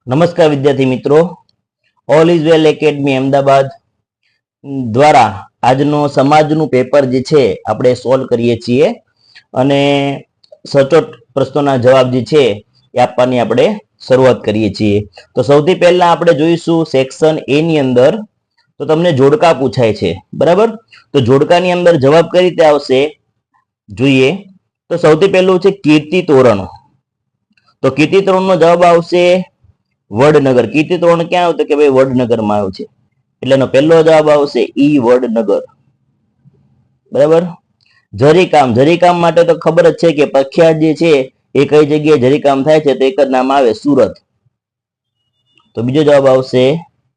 નમસ્કાર વિદ્યાર્થી મિત્રો, all is well academy Ahmedabad દ્વારા આજનો સમાજનું પેપર જે છે આપણે સોલ્વ કરીએ છીએ અને સચોટ પ્રશ્નોના જવાબ જે છે એ આપવાની આપણે શરૂઆત કરીએ છીએ। તો સૌથી પહેલા આપણે જોઈશું સેક્શન એ ની અંદર તો તમને જોડકા પૂછાય છે, બરાબર। તો જોડકાની અંદર જવાબ કઈ રીતે આવશે જોઈએ। તો સૌથી પહેલું છે કીર્તિ તોરણ। તો કીર્તિ તોરણનો જવાબ આવશે વડનગર। કીર્તિ તોરણ ક્યાં આવ્યું? તો કે ભાઈ વડનગરમાં આવ્યું છે, એટલે એનો પહેલો જવાબ આવશે ઈ વડનગર, બરાબર। જરીકામ, જરીકામ માટે તો ખબર જ છે કે પ્રખ્યાત જે છે એ કઈ જગ્યાએ જરીકામ થાય છે, તો એક જ નામ આવે સુરત, તો બીજો જવાબ આવશે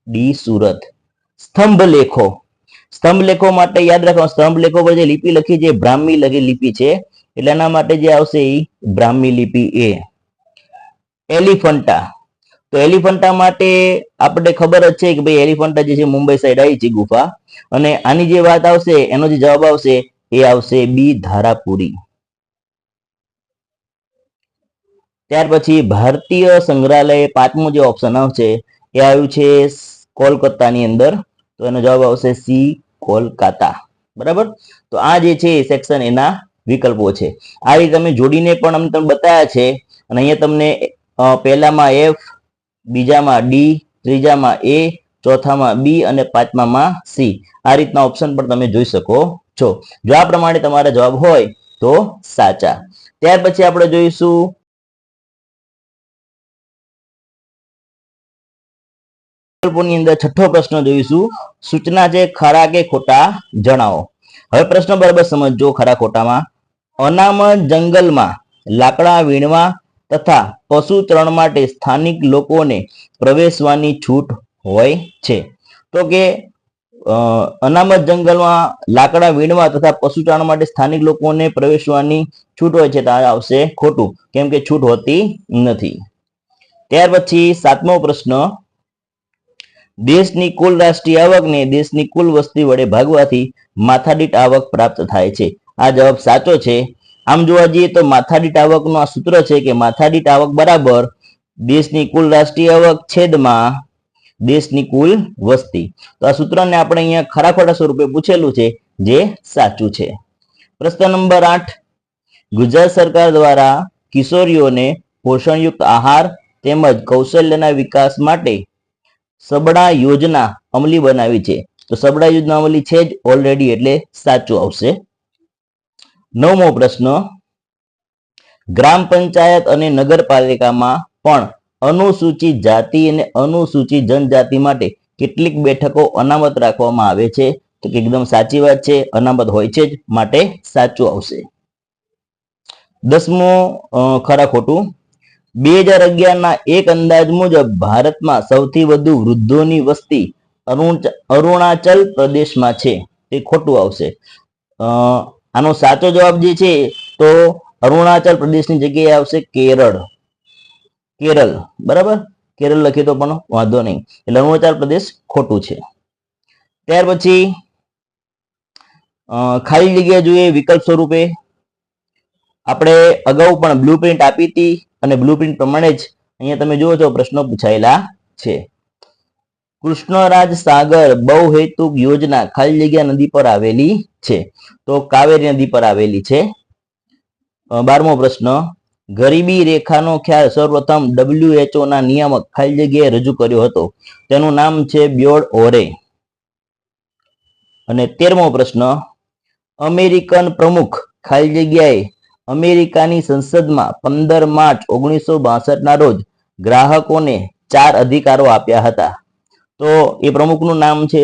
ડી સુરત। સ્તંભ લેખો, સ્તંભ લેખો માટે યાદ રાખવાનું, સ્તંભ લેખો પર જે લિપિ લખી છે બ્રાહ્મી લિપિ છે, એટલે એના માટે જે આવશે એ બ્રાહ્મી લિપિ એ। એલિફન્ટા, તો એલિફન્ટા માટે આપણે ખબર જ છે કે ભાઈ એલિફન્ટા જે છે મુંબઈ સાઈડ આવી છે ગુફા, અને આની જે વાત આવશે એનો જે જવાબ આવશે એ આવશે બી ધારાપુરી। ત્યાર પછી ભારતીય સંગ્રહાલય પાંચમો જે ઓપ્શન આવશે એ આવ્યું છે કોલકાતાની અંદર, તો એનો જવાબ આવશે સી કોલકાતા, બરાબર। તો આ જે છે સેક્શન એના વિકલ્પો છે। આ રીતે તમે જોડીને પણ અમને તમને બતાવ્યા છે, અને અહીંયા તમને પહેલામાં એફ, બીજામાં ડી, ત્રીજામાં એ, ચોથામાં બી અને પાંચમામાં સી, આ રીતના ઓપ્શન પણ તમે જોઈ શકો છો। જો આ પ્રમાણે તમારા જવાબ હોય તો સાચા। ત્યાર પછી આપણે જોઈશું વિકલ્પોની અંદર છઠ્ઠો પ્રશ્ન જોઈશું, સૂચના છે ખરા કે ખોટા જણાવો। હવે પ્રશ્ન બરાબર સમજજો ખરા ખોટામાં। અનામત જંગલમાં લાકડા વીણવા તથા પશુ ત્રણ માટે સ્થાનિક લોકોને પ્રવેશવાની છૂટ હોય છે। તો કે અનામત જંગલમાં લાકડા વીણવા તથા પશુ ચારણ માટે સ્થાનિક લોકોને પ્રવેશવાની છૂટ હોય છે, તો આ આવશે ખોટું, કેમ કે છૂટ હોતી નથી। ત્યાર પછી સાતમો પ્રશ્ન, દેશની કુલ રાષ્ટ્રીય આવકને દેશની કુલ વસ્તી વડે ભાગવાથી માથાદીઠ આવક પ્રાપ્ત થાય છે। આ જવાબ સાચો છે। આમ જોવા જઈએ તો માથાદીઠ આવકનું આ સૂત્ર છે કે માથાદીઠ આવક બરાબર દેશની કુલ રાષ્ટ્રીય આવક છેદમાં દેશની કુલ વસ્તી। તો આ સૂત્રને આપણે અહીંયા ખરા ખોટા સ્વરૂપે પૂછેલું છે, જે સાચું છે। પ્રશ્ન નંબર 8, ગુજરાત સરકાર દ્વારા કિશોરીઓને પોષણયુક્ત આહાર તેમજ કૌશલ્યના વિકાસ માટે સબળા યોજના અમલી બનાવી છે, તો સબળા યોજના અમલી છે જ ઓલરેડી, એટલે સાચું આવશે। નવમો પ્રશ્ન, ગ્રામ પંચાયત અને નગરપાલિકામાં પણ અનુસૂચિત જાતિ અને અનુસૂચિત જનજાતિ માટે કેટલીક બેઠકો અનામત રાખવામાં આવે છે, તો એકદમ સાચી વાત છે, અનામત હોય છે જ, માટે સાચું આવશે। 10મો ખરા ખોટું, 2011ના એક અંદાજ મુજબ ભારતમાં સૌથી વધુ વૃદ્ધોની વસ્તી અરુણાચલ પ્રદેશમાં છે, તે ખોટું આવશે। આનો સાચો જવાબ જે છે તો અરુણાચલ પ્રદેશની જગ્યાએ આવશે કેરળ, કેરળ, બરાબર, કેરળ લખીએ તો પણ વાંધો નહીં, એટલે અરુણાચલ પ્રદેશ ખોટું છે। ત્યાર પછી ખાલી જગ્યા જોઈએ વિકલ્પ સ્વરૂપે, આપણે અગાઉ પણ બ્લુપ્રિન્ટ આપી હતી અને બ્લુપ્રિન્ટ પ્રમાણે જ અહીંયા તમે જુઓ છો પ્રશ્નો પૂછાયેલા છે। કૃષ્ણરાજ સાગર બહુહેતુક યોજના ખાલી જગ્યા નદી પર આવેલી છે, તો કાવેરી નદી પર આવેલી છે। 12મો પ્રશ્ન, ગરીબી રેખાનો ખ્યાલ સર્વપ્રથમ WHO ના નિયામક ખાલી જગ્યાએ રજૂ કર્યો હતો, તેનું નામ છે બ્યોડ ઓરે। અને 13મો પ્રશ્ન, અમેરિકન પ્રમુખ ખાલી જગ્યાએ અમેરિકાની સંસદમાં 15 માર્ચ 1962 ના રોજ ગ્રાહકોને 4 અધિકારો આપ્યા હતા, તો એ પ્રમુખનું નામ છે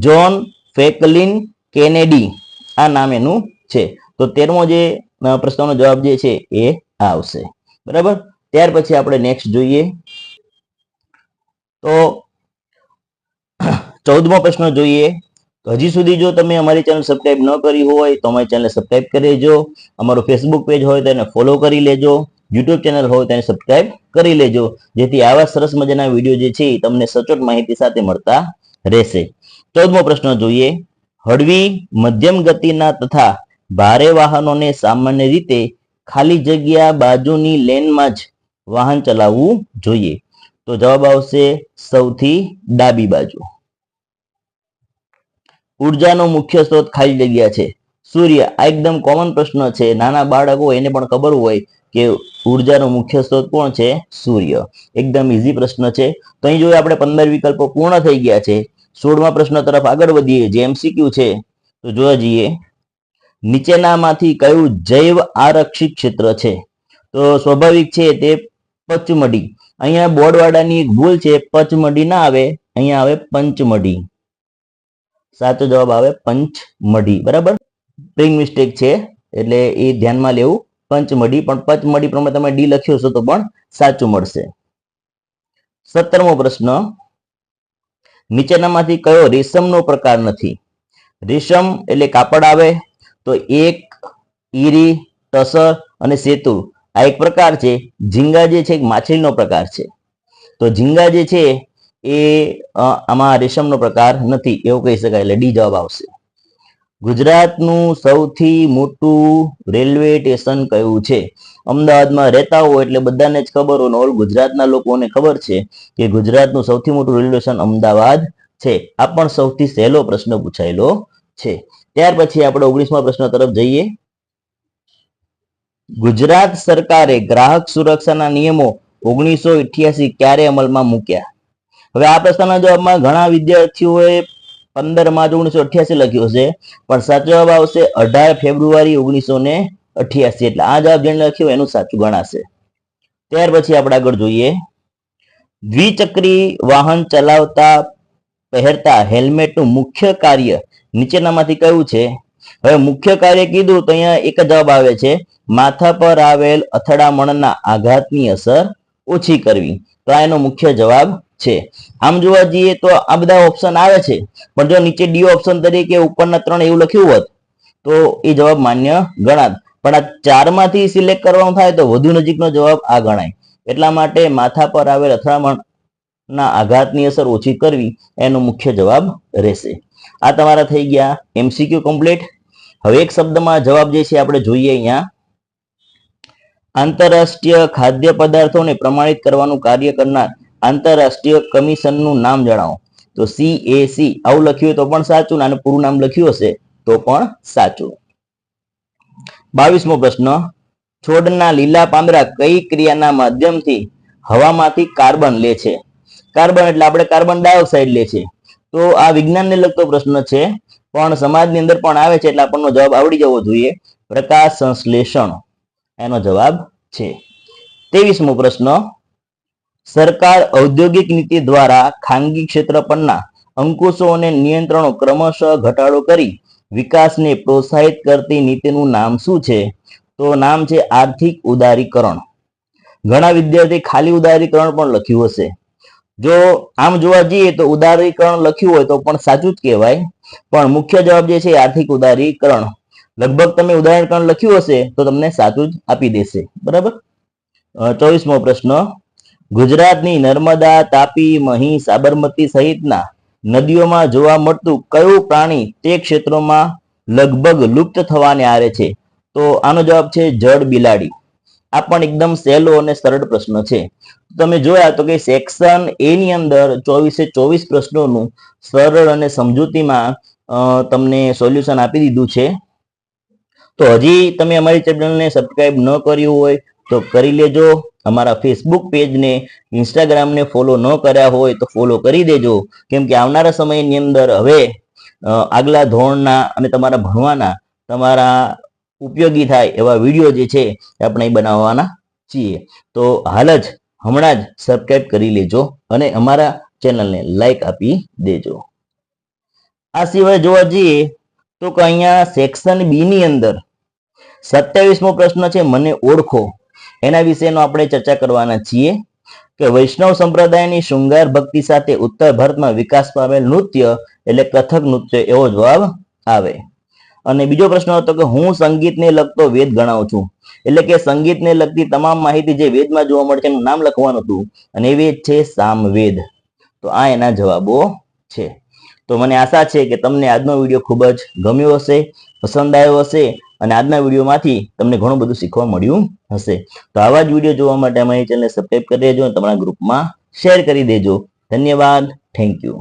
જ્હોન ફ્રેન્કલિન કેનેડી, આ નામ એનું છે। તો 13મો જે પ્રશ્નનો જવાબ જે છે એ આવશે, બરાબર। ત્યાર પછી આપણે નેક્સ્ટ જોઈએ તો 14મો પ્રશ્ન જોઈએ। તો હજી સુધી જો તમે અમારી ચેનલ સબસ્ક્રાઇબ ન કરી હોય તો અમારી ચેનલ સબસ્ક્રાઇબ કરી લેજો, અમારું ફેસબુક પેજ હોય તો એને ફોલો કરી લેજો, યુટ્યુબ ચેનલ હોય તો એને સબસ્ક્રાઇબ કરી લેજો, જેથી આવા સરસ મજાના વિડીયો જે છે તમને સચોટ માહિતી સાથે મળતા રહેશે। 14મો પ્રશ્ન જોઈએ, હળવી મધ્યમ ગતિના તથા ભારે વાહનોને સામાન્ય રીતે ખાલી જગ્યા બાજુની લેનમાં જ વાહન ચલાવવું જોઈએ? તો જવાબ આવશે સૌથી ડાબી બાજુ. ઉર્જાનો મુખ્ય સ્ત્રોત ખાલી જગ્યા છે સૂર્ય. આ એકદમ કોમન પ્રશ્ન છે, નાના બાળકો એને પણ ખબર હોય કે ઉર્જાનો મુખ્ય સ્ત્રોત કોણ છે? સૂર્ય. એકદમ ઈઝી પ્રશ્ન છે. તો અહીં જોઈએ આપણે 15 વિકલ્પો પૂર્ણ થઈ ગયા છે. 16મા પ્રશ્ન તરફ આગળ વધીએ, જે MCQ છે. તો જોવા જઈએ, નીચેનામાંથી કયું જૈવ આરક્ષિત ક્ષેત્ર છે? તો સ્વાભાવિક છે તે પચમઢી. અહીંયા બોર્ડવાળાની એક ભૂલ છે, પચમઢી ના આવે, અહીંયા આવે પંચમઢી. સાચો જવાબ આવે પંચમઢી. બરાબર, સ્પેલિંગ મિસ્ટેક છે એટલે એ ધ્યાનમાં લેવું. પંચમઢી, પણ પચમઢી પ્રમાણે તમે ડી લખ્યો છો તો પણ સાચું મળશે. 17મો પ્રશ્ન, નીચેનામાંથી કયો રેશમનો પ્રકાર નથી? રેશમ એટલે કાપડ આવે, તો એક, ઈરી, ટસર અને સેતુર આ એક પ્રકાર છે. ઝીંગા જે છે એક માછલીનો પ્રકાર છે. તો ઝીંગા જે છે એ આમાં રેશમનો પ્રકાર નથી એવું કહી શકાય, એટલે ડી જવાબ આવશે. ગુજરાતનું સૌથી મોટું રેલવે સ્ટેશન કયું છે? અમદાવાદમાં રહેતા હોય એટલે બધાને જ ખબર હોય, ઓલ ગુજરાતના લોકોને ખબર છે કે ગુજરાતનું સૌથી મોટું રેલવે સ્ટેશન અમદાવાદ છે. આ પણ સૌથી સહેલો પ્રશ્ન પૂછાયેલો છે. ત્યાર પછી આપણે 19મા પ્રશ્ન તરફ જઈએ. ગુજરાત સરકારે ગ્રાહક સુરક્ષાના નિયમો 1988 ક્યારે અમલમાં મૂક્યા? હવે આ પ્રશ્નના જવાબમાં ઘણા વિદ્યાર્થીઓએ 15 માર્ચ 1988 લખ્યો છે, પણ સાચો જવાબ આવશે 18 ફેબ્રુઆરી 1988. એટલે આ જવાબ જેને લખ્યો એનું સાચું ગણાશે. ત્યાર પછી આપણે આગળ જોઈએ, દ્વિચક્રી વાહન ચલાવતા પહેરતા હેલ્મેટનું મુખ્ય કાર્ય નીચેનામાંથી કયું છે? હવે મુખ્ય કાર્ય કીધું તો અહીંયા એક જ જવાબ આવે છે, માથા પર આવેલ અથડામણના આઘાતની અસર ઓછી કરવી. તો આ એનો મુખ્ય જવાબ છે. આમ જોવા જઈએ તો આ બધા ઓપ્શન આવે છે, પણ જો નીચે ડી ઓપ્શન તરીકે ઉપરના 3 એવું લખ્યું હોત તો એ જવાબ માન્ય ગણાત. પણ આ 4 માંથી સિલેક્ટ કરવાનું થાય તો વધુ નજીકનો જવાબ આ ગણાય. એટલા માટે માથા પર આવેલ અથડામણના આઘાતની અસર ઓછી કરવી એનો મુખ્ય જવાબ રહેશે. આ તમારા થઈ ગયા MCQ કમ્પ્લીટ. હવે એક શબ્દમાં જવાબ જે છે આપણે જોઈએ અહીંયા. આંતરરાષ્ટ્રીય ખાદ્ય પદાર્થોને પ્રમાણિત કરવાનું કાર્ય કરનાર આંતરરાષ્ટ્રીય કમિશનનું નામ જણાવો. તો CAC આવું લખ્યું તો પણ સાચું, અને પૂરું નામ લખ્યું હશે તો પણ સાચું. 22મો પ્રશ્ન, છોડના લીલા પાંદડા કઈ ક્રિયાના માધ્યમથી હવામાંથી કાર્બન લે છે? કાર્બન એટલે આપણે કાર્બન ડાયોક્સાઇડ લે છે. તો આ વિજ્ઞાનને લગતો પ્રશ્ન છે, પણ સમાજની અંદર પણ આવે છે, એટલે આપણનો જવાબ આવડી જવો જોઈએ. પ્રકાશ સંશ્લેષણ એનો જવાબ છે. 23મો પ્રશ્ન, સરકાર ઔદ્યોગિક નીતિ દ્વારા ખાનગી ક્ષેત્ર પરના અંકુશો અને નિયંત્રણો ક્રમશઃ ઘટાડો કરી વિકાસને પ્રોત્સાહિત કરતી નીતિનું નામ શું છે? તો નામ છે આર્થિક ઉદારીકરણ. ઘણા વિદ્યાર્થી ખાલી ઉદારીકરણ પણ લખ્યું હશે. જો આમ જોવા જઈએ તો ઉદારીકરણ લખ્યું હોય તો પણ સાચું જ કહેવાય, પણ મુખ્ય જવાબ જે છે આર્થિક ઉદારીકરણ. લગભગ તમે ઉદારીકરણ લખ્યું હશે તો તમને સાચું જ આપી દેશે. બરાબર. 24મો પ્રશ્ન, ગુજરાતની નર્મદા, તાપી, મહી, સાબરમતી સહિતના નદીઓમાં જોવા મળતું કયું પ્રાણી તે ક્ષેત્રોમાં લગભગ લુપ્ત થવાને આરે છે? તો આનો જવાબ છે જળ બિલાડી. આ પણ એકદમ સહેલો અને સરળ પ્રશ્ન છે. તમે જોયા તો કે સેક્શન A ની અંદર 24 પ્રશ્નોનું સરળ અને સમજૂતીમાં તમને સોલ્યુશન આપી દીધું છે. તો હજી તમે અમારી ચેનલને સબસ્ક્રાઇબ ન કર્યું હોય તો કરી લેજો. અમારા ફેસબુક પેજને, ઇન્સ્ટાગ્રામને ફોલો ન કર્યા હોય તો ફોલો કરી દેજો, કેમ કે આવનારા સમયની અંદર હવે આગલા ધોરણના અને તમારા ભણવાના તમારા ઉપયોગી થાય એવા વિડીયો જે છે આપણે બનાવવાના છીએ. તો હાલ જ હમણાં જ સબસ્ક્રાઇબ કરી લેજો અને અમારા ચેનલને લાઈક આપી દેજો. આ સિવાય જોવા જઈએ તો કે અહીંયા સેક્શન B ની અંદર 27મો પ્રશ્ન છે મને ઓળખો. એના વિશેનો આપણે ચર્ચા કરવાના છીએ કે વૈષ્ણવ સંપ્રદાયની શૃંગાર ભક્તિ સાથે ઉત્તર ભારતમાં વિકાસ પામેલ નૃત્ય એટલે કથક નૃત્ય એવો જવાબ આવે. અને બીજો પ્રશ્ન હતો કે હું સંગીતને લગતો વેદ ગણાવું છું, એટલે કે સંગીતને લગતી તમામ માહિતી જે વેદમાં જોવા મળે છે એનું નામ લખવાનું હતું, અને એ વેદ છે સામવેદ. તો આ એના જવાબો છે. તો મને આશા છે કે તમને આજનો વિડીયો ખૂબ જ ગમ્યો હશે, પસંદ આવ્યો હશે અને આજના વિડીયોમાંથી તમને ઘણું બધું શીખવા મળ્યું હશે. તો આવા જ વિડીયો જોવા માટે અમારી ચેનલને સબસ્ક્રાઇબ કરી દેજો અને તમારા ગ્રુપમાં શેર કરી દેજો. ધન્યવાદ. Thank you.